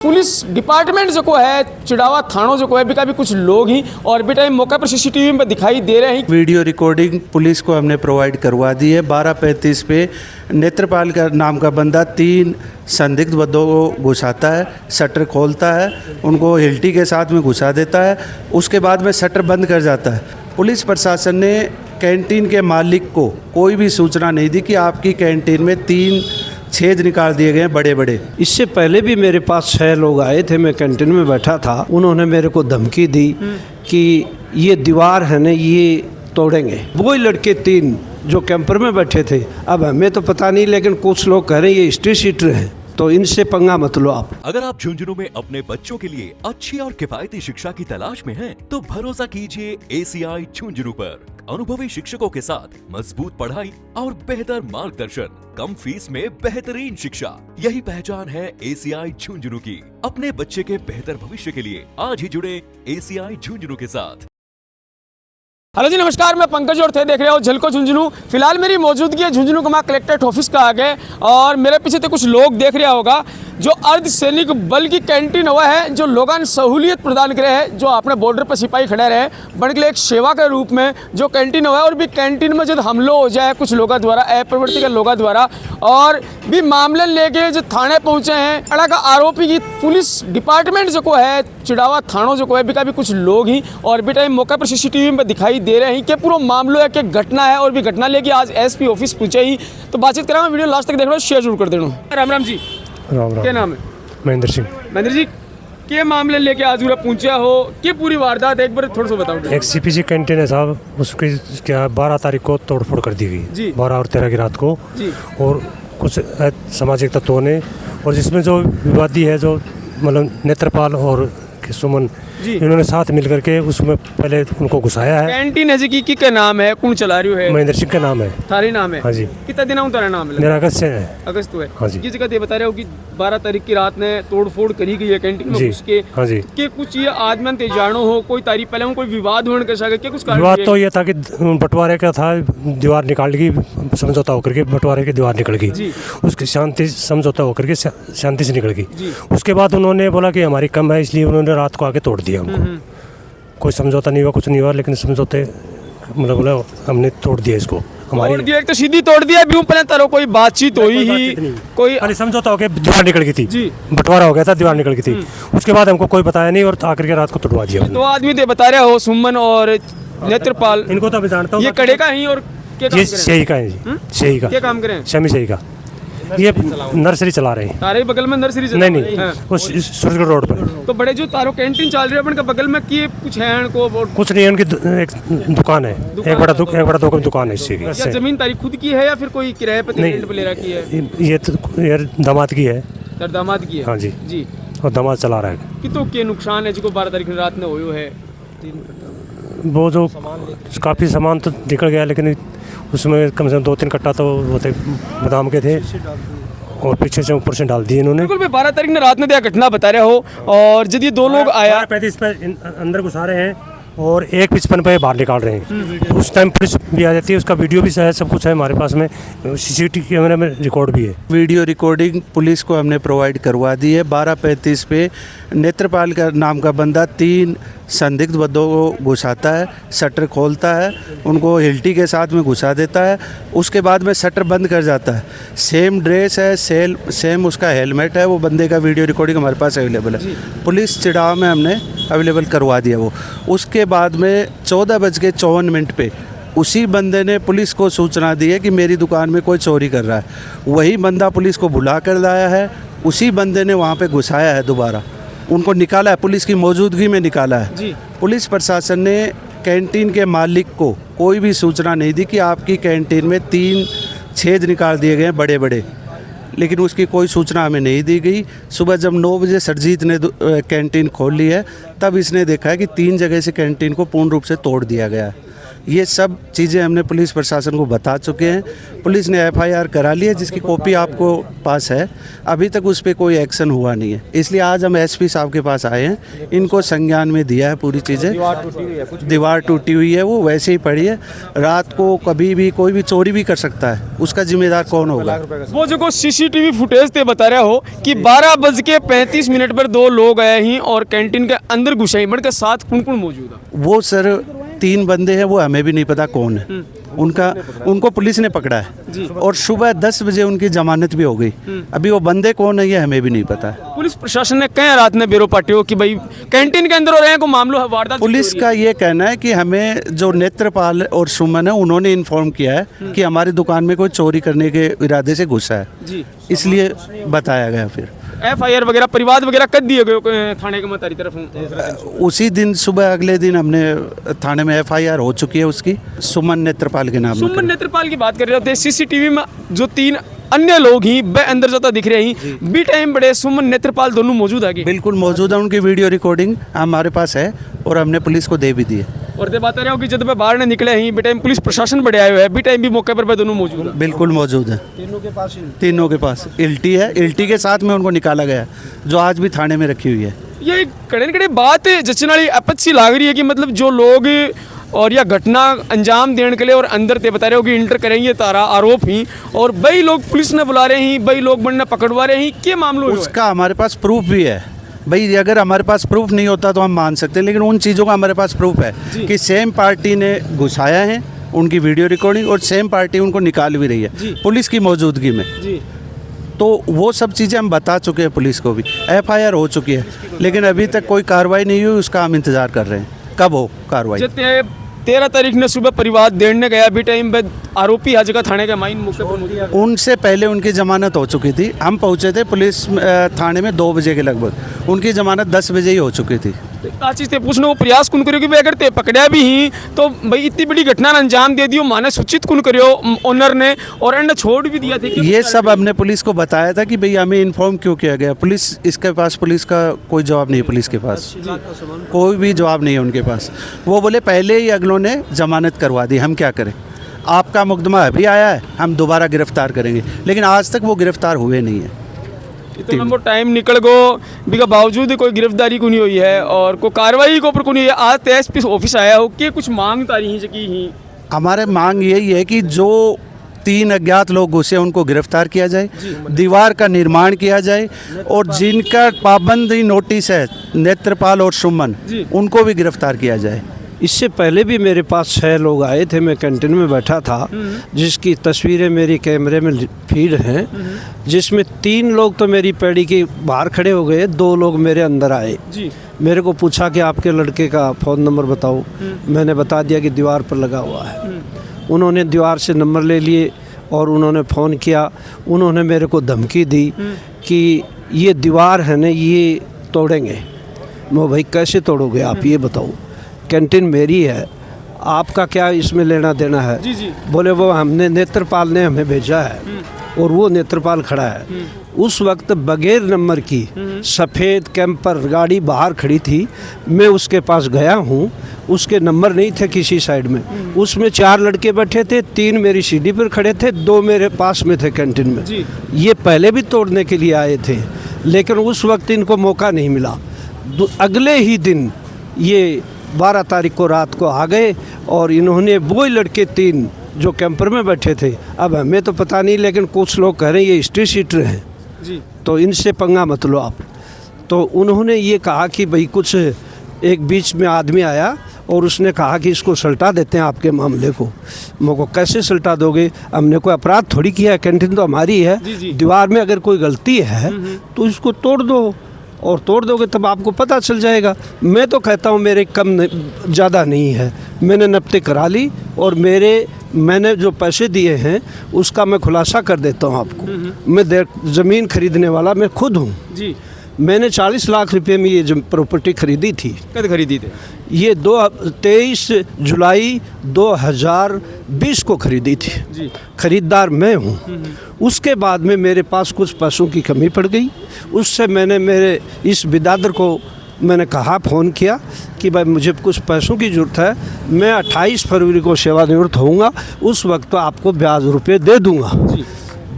Police department जो को है चिड़ावा थानों जो को है भी कुछ लोग ही और बेटा मौके पर सीसीटीवी में दिखाई दे रहे हैं। वीडियो रिकॉर्डिंग पुलिस को हमने प्रोवाइड करवा दी है। 12:35 पे नेत्रपाल का नाम का बंदा 3 संदिग्ध बंदों को घुसाता है, शटर खोलता है, उनको हिल्टी के साथ में घुसा देता है, उसके बाद में शटर बंद कर जाता है। पुलिस प्रशासन ने कैंटीन के मालिक को कोई भी सूचना नहीं दी कि आपकी कैंटीन में 3 छेद निकाल दिए गए हैं बड़े बड़े। इससे पहले भी मेरे पास 6 लोग आए थे, मैं कैंटीन में बैठा था, उन्होंने मेरे को धमकी दी कि ये दीवार है ना ये तोड़ेंगे। वही लड़के 3 जो कैंपर में बैठे थे, अब हमें तो पता नहीं, लेकिन कुछ लोग कह रहे हैं ये स्ट्रीट शीटर है, तो इनसे पंगा मत लो आप। अगर आप झुंझुनू में अपने बच्चों के लिए अच्छी और किफायती शिक्षा की तलाश में हैं, तो भरोसा कीजिए ACI झुंझुनू पर। अनुभवी शिक्षकों के साथ मजबूत पढ़ाई और बेहतर मार्गदर्शन, कम फीस में बेहतरीन शिक्षा, यही पहचान है ACI झुंझुनू की। अपने बच्चे के बेहतर भविष्य के लिए आज ही जुड़े ACI झुंझुनू के साथ। हेलो जी नमस्कार, मैं पंकज और थे देख रहे हो झलको झुंझुनू। फिलहाल मेरी मौजूदगी है झुंझुनू कमा कलेक्ट्रेट ऑफिस का आगे और मेरे पीछे तो कुछ लोग देख रहा होगा जो अर्धसैनिक बल की कैंटीन हुआ है, जो लोगों ने सहूलियत प्रदान करे है, जो अपने बॉर्डर पर सिपाही खड़े रहे बन के लिए एक सेवा के रूप में जो कैंटीन हुआ है। और भी कैंटीन में जब हमला हो जाए कुछ लोगों द्वारा, अप्रवृत्ति के लोगों द्वारा, और भी मामले लेके जो थाने पहुंचे हैं अड़ा का आरोपी की पुलिस डिपार्टमेंट जो को है चिड़ावा थानों जो को है भी कुछ लोग ही और बेटा मौके पर सीसीटीवी में दिखाई दे रहे हैं कि पूरा मामला है कि घटना है। और भी घटना लेके आज SP ऑफिस पूछे ही तो बातचीत करा। वीडियो लास्ट तक देख लो, शेयर जरूर कर देना। राम राम जी। राम राम। क्या नाम है? महेंद्र सिंह। महेंद्र जी, क्या मामले लेके आज पहुंचा हो, क्या पूरी वारदात एक बार थोड़ा सा बताओ। एक CPC कैंटीन है साहब, उसकी क्या 12 तारीख को तोड़फोड़ कर दी गई, 12 और 13 की रात को जी। और कुछ सामाजिक तत्वों ने, और जिसमें जो विवादी है जो मतलब नेत्रपाल और सुमन, इन्होंने साथ मिलकर के उसमें पहले उनको घुसाया है। कैंटीन है जी की क्या नाम है, कौन चला रही है? महेंद्र सिंह का नाम है। थारी नाम है? हाँ जी। कितना दिन तारा नाम है? मेरा अगस्त से है। अगस्त है। हाँ जी। ये जगह बता रहे हो कि 12 तारीख की रात ने तोड़फोड़ करी गई है कैंटीन में घुस के। हाँ जी। के कुछ ये आदमी ते जानो हो, कोई तारीख पहले कोई विवाद होने का शायद क्या कुछ विवाद तो ये था कि बंटवारे का था, दीवार निकाल गई, समझौता होकर के बंटवारे की दीवार निकल गई, उसकी शांति समझौता होकर के शांति से निकल गई। उसके बाद उन्होंने बोला कि हमारी कम है, इसलिए उन्होंने रात को आके तोड़ दिया हमको। कोई समझौता नहीं हुआ, कुछ नहीं हुआ, लेकिन समझौते मतलब बोला हमने तोड़ दिया इसको। हमारी तोड़ दिया, एक तो सीधी तोड़ दिया, भी पहले तारो कोई बातचीत हुई ही, कोई अरे समझौता हो गया, दीवार निकल गई थी, बंटवारा हो गया था, दीवार निकल गई थी। उसके बाद हमको कोई बताया नहीं और आकर के रात को तोड़वा दिया। 2 आदमी थे बता रहे हो, सुमन और नेत्रपाल। इनको तो मैं जानता हूँ, ये कड़े का ही और ये शही का है जी, शही का। क्या काम करें? शमी शही का, ये नर्सरी चला रहे हैं। तारे बगल में नर्सरी चला नहीं नहीं, वो सूरजगढ़ रोड पर। तो बड़े जो तारो कैंटीन चल रही है अपन के बगल में किए कुछ है को कुछ नहीं है, उनकी एक दुकान है, एक बड़ा दुकान है इससे। या जमीन तारी खुद की है या फिर कोई किराए पे रेंट पे ले रखी है? ये दामाद की है। दामाद की है? हाँ जी जी। और दामाद चला रहा है। कि तो क्या नुकसान है जो 12 तारीख की रात में हुआ है? वो जो काफ़ी सामान तो निकल गया, लेकिन उसमें कम से कम 2-3 कट्टा तो वो थे बादाम के थे और पीछे से ऊपर से डाल दिए इन्होंने। बिल्कुल, 12 तारीख ने रात में दिया घटना बता रहे हो। और जब ये 2 लोग आया 35 पे अंदर घुसा रहे हैं और 1:55 पे बाहर निकाल रहे हैं। उस टाइम पुलिस भी आ जाती है, उसका वीडियो भी है, सब कुछ है हमारे पास में, CCTV कैमरे में रिकॉर्ड भी है। वीडियो रिकॉर्डिंग पुलिस को हमने प्रोवाइड करवा दी है। 12:35 पे नेत्रपाल का नाम का बंदा 3 संदिग्ध बंदों को घुसाता है, शटर खोलता है, उनको हिल्टी के साथ में घुसा देता है, उसके बाद में शटर बंद कर जाता है। सेम ड्रेस है, सेम उसका हेलमेट है, वो बंदे का वीडियो रिकॉर्डिंग हमारे पास अवेलेबल है। पुलिस चिड़ावा में हमने अवेलेबल करवा दिया वो। उसके बाद में 14:54 पे उसी बंदे ने पुलिस को सूचना दी है कि मेरी दुकान में कोई चोरी कर रहा है। वही बंदा पुलिस को बुला कर लाया है, उसी बंदे ने वहाँ पे घुसाया है, दोबारा उनको निकाला है, पुलिस की मौजूदगी में निकाला है। पुलिस प्रशासन ने कैंटीन के मालिक को कोई भी सूचना नहीं दी कि आपकी कैंटीन में 3 छेद निकाल दिए गए हैं बड़े बड़े, लेकिन उसकी कोई सूचना हमें नहीं दी गई। सुबह जब 9 बजे सरजीत ने कैंटीन खोल ली है, तब इसने देखा है कि 3 जगह से कैंटीन को पूर्ण रूप से तोड़ दिया गया है। ये सब चीज़ें हमने पुलिस प्रशासन को बता चुके हैं। पुलिस ने FIR करा ली है, जिसकी कॉपी आपको पास है। अभी तक उस पर कोई एक्शन हुआ नहीं है, इसलिए आज हम SP साहब के पास आए हैं। इनको संज्ञान में दिया है पूरी चीज़ें। दीवार टूटी हुई है, वो वैसे ही पड़ी है। रात को कभी भी कोई भी चोरी भी कर सकता है, उसका जिम्मेदार कौन होगा? वो जो CCTV फुटेज ते बता रहे हो कि 12:35 पर 2 लोग आए ही और कैंटीन के अंदर घुसे ही, बन के साथ कौन मौजूद है? वो सर 3 बंदे हैं, वो हमें भी नहीं पता कौन है। उनको पुलिस ने पकड़ा है और सुबह 10 बजे उनकी जमानत भी हो गई। अभी वो बंदे कौन है ये हमें भी नहीं पता है। पुलिस प्रशासन ने कहीं रात में बेरो पार्टी हो कि भाई कैंटीन के अंदर हो रहे हैं, को मामला है वारदात। पुलिस का ये कहना है कि हमें जो नेत्रपाल और सुमन है उन्होंने इन्फॉर्म किया है कि हमारी दुकान में कोई चोरी करने के इरादे से घुसा है, इसलिए बताया गया। फिर FIR वगैरह परिवाद वगैरह कर दिए गए थाने के मतारी तरफ? उसी दिन सुबह अगले दिन हमने थाने में FIR हो चुकी है उसकी, सुमन नेत्रपाल के नाम। सुमन नेत्रपाल की बात कर रहे थे। CCTV में जो 3 अन्य लोग ही बे अंदर जाता दिख रहे हैं, बी टाइम बड़े सुमन नेत्रपाल दोनों मौजूद है? बिल्कुल मौजूद है, उनकी वीडियो रिकॉर्डिंग हमारे पास है और हमने पुलिस को दे भी दी है। और दे बता रहे हो कि जब वे बाहर ने निकले ही बी टाइम पुलिस प्रशासन बड़े आए हुए हैं, बी टाइम भी मौके पर दोनों मौजूद है? बिल्कुल मौजूद है, तीनों के पास इल्टी है। इल्टी के साथ में उनको निकाला गया, जो आज भी थाने में रखी हुई है। ये कड़े बात जचने वाली आपत्ति लाग रही है कि मतलब जो लोग और यह घटना अंजाम देने के लिए और अंदर ते बता रहे हो कि इंटर करेंगे तारा आरोप ही, और वही लोग पुलिस ने बुला रहे हैं, वही लोग बनने पकड़वा रहे हैं, क्या मामला है? उसका हमारे पास प्रूफ भी है भाई। अगर हमारे पास प्रूफ नहीं होता तो हम मान सकते हैं, लेकिन उन चीज़ों का हमारे पास प्रूफ है कि सेम पार्टी ने घुसाया है, उनकी वीडियो रिकॉर्डिंग, और सेम पार्टी उनको निकाल भी रही है पुलिस की मौजूदगी में। तो वो सब चीज़ें हम बता चुके हैं पुलिस को भी, FIR हो चुकी है, लेकिन अभी तक कोई कार्रवाई नहीं हुई। उसका हम इंतज़ार कर रहे हैं कब हो कार्रवाई। 13 तारीख ने सुबह परिवार देने गया, भी टाइम पे आरोपी आज जगह थाने के माइन मौके पर मौजूद। उनसे पहले उनकी जमानत हो चुकी थी। हम पहुंचे थे पुलिस थाने में 2 बजे के लगभग, उनकी जमानत 10 बजे ही हो चुकी थी। चीज़ ते पूछने को प्रयास कौन करियो कि भाई अगर ते पकड़ा भी ही तो भाई इतनी बड़ी घटना अंजाम दे दियो, माने सूचित कौन करियो ओनर ने, और एंड छोड़ भी दिया था? ये सब हमने पुलिस को बताया था कि भाई हमें इन्फॉर्म क्यों किया गया। पुलिस इसके पास, पुलिस का कोई जवाब नहीं है, पुलिस के पास कोई भी जवाब नहीं है उनके पास। वो बोले पहले ही अगलों ने जमानत करवा दी, हम क्या करें, आपका मुकदमा अभी आया है, हम दोबारा गिरफ्तार करेंगे, लेकिन आज तक वो गिरफ्तार हुए नहीं है। इतना लंबो टाइम निकल गो बिका बावजूद कोई गिरफ्तारी को नहीं हुई है और कोई कार्रवाई को ऊपर को नहीं है। आज SP ऑफिस आया हो कि कुछ मांग तारी ही? हमारे मांग यही है कि जो 3 अज्ञात लोग घुसे उनको गिरफ्तार किया जाए, दीवार का निर्माण किया जाए, और जिनका पाबंदी नोटिस है नेत्रपाल और सुमन, उनको भी गिरफ्तार किया जाए। इससे पहले भी मेरे पास 6 लोग आए थे, मैं कैंटीन में बैठा था, जिसकी तस्वीरें मेरी कैमरे में फीड हैं, जिसमें 3 लोग तो मेरी पैड़ी के बाहर खड़े हो गए, 2 लोग मेरे अंदर आए। मेरे को पूछा कि आपके लड़के का फ़ोन नंबर बताओ, मैंने बता दिया कि दीवार पर लगा हुआ है। उन्होंने दीवार से नंबर ले लिए और उन्होंने फ़ोन किया। उन्होंने मेरे को धमकी दी कि ये दीवार है ना, ये तोड़ेंगे। मैं भाई कैसे तोड़ोगे आप, ये बताओ, कैंटीन मेरी है, आपका क्या इसमें लेना देना है? बोले वो हमने नेत्रपाल ने हमें भेजा है, और वो नेत्रपाल खड़ा है। उस वक्त बगैर नंबर की सफ़ेद कैंपर गाड़ी बाहर खड़ी थी, मैं उसके पास गया हूँ, उसके नंबर नहीं थे किसी साइड में। उसमें 4 लड़के बैठे थे, 3 मेरी सीढ़ी पर खड़े थे, 2 मेरे पास में थे कैंटीन में। ये पहले भी तोड़ने के लिए आए थे, लेकिन उस वक्त इनको मौका नहीं मिला। अगले ही दिन ये 12 तारीख को रात को आ गए, और इन्होंने वो लड़के 3 जो कैंपर में बैठे थे, अब हमें तो पता नहीं, लेकिन कुछ लोग कह रहे हैं ये स्ट्रीट शीटर हैं, तो इनसे पंगा मत लो आप। तो उन्होंने ये कहा कि भाई कुछ एक बीच में आदमी आया और उसने कहा कि इसको सल्टा देते हैं आपके मामले को। मुझको कैसे सल्टा दोगे, हमने कोई अपराध थोड़ी किया है, कैंटीन तो हमारी है। दीवार में अगर कोई गलती है तो इसको तोड़ दो, और तोड़ दोगे तब आपको पता चल जाएगा। मैं तो कहता हूँ मेरे कम ज़्यादा नहीं है, मैंने नब्ते करा ली, और मैंने जो पैसे दिए हैं उसका मैं खुलासा कर देता हूँ आपको। मैं ज़मीन खरीदने वाला मैं खुद हूँ जी। मैंने 40 लाख रुपए में ये प्रॉपर्टी खरीदी थी। कब खरीदी थी? ये 23 जुलाई 2020 को खरीदी थी जी। खरीदार मैं हूँ। उसके बाद में मेरे पास कुछ पैसों की कमी पड़ गई, उससे मैंने मेरे इस बिरादर को मैंने कहा, फ़ोन किया कि भाई मुझे कुछ पैसों की ज़रूरत है, मैं 28 फरवरी को सेवानिवृत्त होऊंगा, उस वक्त तो आपको ब्याज रुपये दे दूंगा।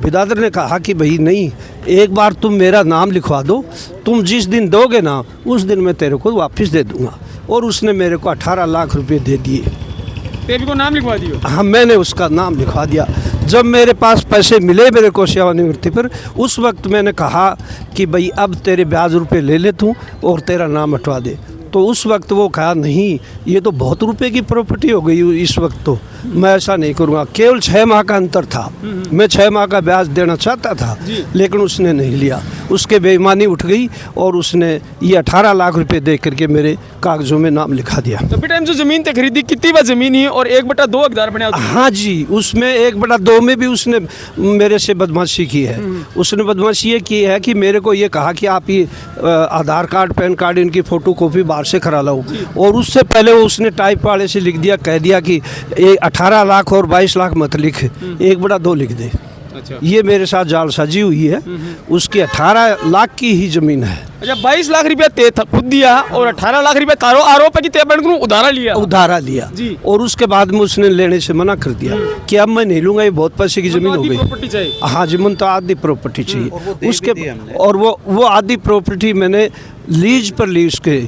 बिरादर ने कहा कि भाई नहीं, एक बार तुम मेरा नाम लिखवा दो, तुम जिस दिन दोगे ना उस दिन मैं तेरे को वापस दे दूंगा। और उसने मेरे को 18 लाख रुपए दे दिए। तेरी को नाम लिखवा दियो। हाँ, मैंने उसका नाम लिखवा दिया। जब मेरे पास पैसे मिले मेरे को सेवानिवृत्ति पर, उस वक्त मैंने कहा कि भाई अब तेरे ब्याज रुपए ले ले तू और तेरा नाम हटवा दे। तो उस वक्त वो कहा नहीं, ये तो बहुत रुपए की प्रॉपर्टी हो गई इस वक्त, तो मैं ऐसा नहीं करूँगा। केवल 6 माह का अंतर था, मैं 6 माह का ब्याज देना चाहता था, लेकिन उसने नहीं लिया। उसके बेईमानी उठ गई और उसने ये 18 लाख रुपए दे करके मेरे कागजों में नाम लिखा दिया। तो बेटा जो ज़मीन ते खरीदी कितनी बार ज़मीन ही और 1/2 हकदार बना? हाँ जी, उसमें 1/2 में भी उसने मेरे से बदमाशी की है। उसने बदमाशी ये की है कि मेरे को ये कहा कि आप ये आधार कार्ड, पैन कार्ड, इनकी फ़ोटो कॉपी बाहर से करा लो। और उससे पहले उसने टाइप वाले से लिख दिया, कह दिया कि 18 लाख और 22 लाख मत लिख, 1/2 लिख दे। अच्छा। ये मेरे साथ जालसाजी हुई है। उसकी 18 लाख की ही ज़मीन है। अच्छा, 22 लाख रुपया ते खुद दिया और 18 लाख रुपया तारो आरोप है कि ते बैंक को उधारा लिया जी। और उसके बाद में उसने लेने से मना कर दिया कि अब मैं नहीं लूंगा, ये बहुत पैसे की ज़मीन हो गई। हाँ जी, मुझे तो आधी प्रॉपर्टी चाहिए। उसके और वो आधी प्रॉपर्टी मैंने लीज पर ली, उसके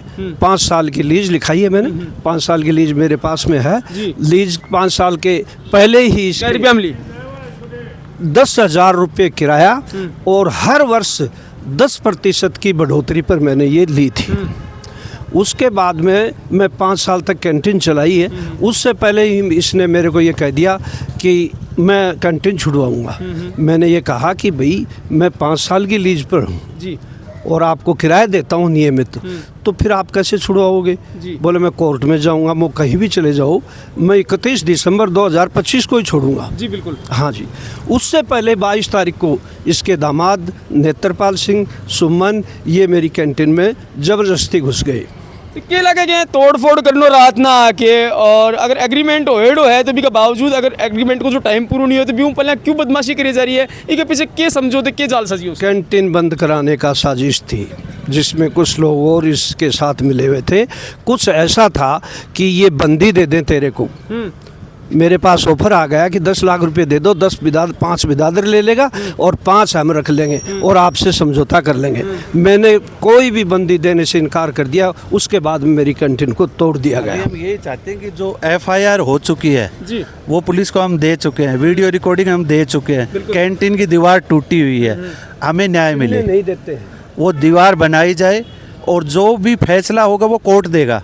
5 साल की लीज लिखाई है मैंने। 5 साल की लीज मेरे पास में है। लीज 5 साल के पहले ही 10,000 रुपये किराया और हर वर्ष 10% की बढ़ोतरी पर मैंने ये ली थी। उसके बाद में मैं 5 साल तक कैंटीन चलाई है। उससे पहले ही इसने मेरे को ये कह दिया कि मैं कैंटीन छुड़वाऊँगा। मैंने ये कहा कि भाई मैं 5 साल की लीज पर हूँ जी और आपको किराया देता हूँ नियमित, तो फिर आप कैसे छुड़वाओगे? बोले मैं कोर्ट में जाऊँगा, मैं कहीं भी चले जाओ, मैं 31 दिसंबर 2025 को ही छोड़ूंगा। जी बिल्कुल। हाँ जी। उससे पहले 22 तारीख को इसके दामाद नेत्रपाल सिंह, सुमन, ये मेरी कैंटीन में ज़बरदस्ती घुस गए। क्या लगे कि तोड़ फोड़ करनो रात ना आके, और अगर एग्रीमेंट होएडो है तो भी के बावजूद अगर एग्रीमेंट को जो टाइम पूरा नहीं हो तो भी पहले क्यों बदमाशी करी जा रही है? इसके पीछे क्या समझौते, क्या जालसाजी? कैंटीन बंद कराने का साजिश थी जिसमें कुछ लोग और इसके साथ मिले हुए थे। कुछ ऐसा था कि ये बंदी दे दें तेरे को। मेरे पास ऑफर आ गया कि 10 लाख रुपए दे दो, 5 बिदादर ले लेगा और 5 हम रख लेंगे और आपसे समझौता कर लेंगे। मैंने कोई भी बंदी देने से इनकार कर दिया। उसके बाद में मेरी कैंटीन को तोड़ दिया गया। हम यही चाहते हैं कि जो FIR हो चुकी है जी, वो पुलिस को हम दे चुके हैं, वीडियो रिकॉर्डिंग हम दे चुके हैं। कैंटीन की दीवार टूटी हुई है, हमें न्याय मिले। नहीं देते हैं। वो दीवार बनाई जाए और जो भी फैसला होगा वो कोर्ट देगा।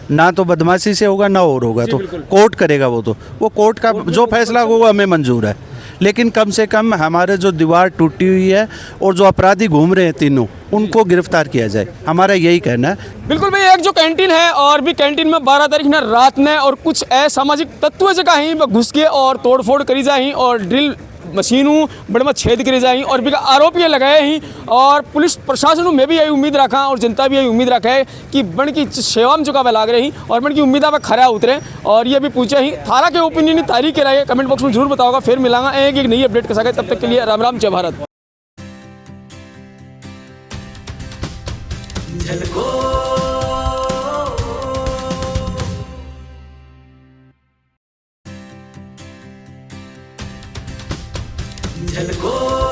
ना तो बदमाशी से होगा ना और होगा, तो कोर्ट करेगा। वो कोर्ट का जो फैसला होगा हमें मंजूर है। लेकिन कम से कम हमारे जो दीवार टूटी हुई है और जो अपराधी घूम रहे हैं तीनों, उनको गिरफ्तार किया जाए, हमारा यही कहना है। बिल्कुल भाई। एक जो कैंटीन है और भी कैंटीन में 12 तारीख न रात में और कुछ असामाजिक तत्व जगह ही घुस के और तोड़फोड़ करी जाए और ड्रिल मशीनों बड़े में छेद करे जाए और भी आरोप ये लगाए ही। और पुलिस प्रशासन में भी यही उम्मीद रखा और जनता भी यही उम्मीद रखा है कि बन की सेवा में चुका लाग रही और बन की उम्मीद पर खरा उतरे। और ये भी पूछे ही थारा के ओपिनियन तारीख के रहे कमेंट बॉक्स में जरूर बताओगा। फिर मिलांगा एक नई अपडेट के साथ। तब तक के लिए राम राम, जय भारत। झलको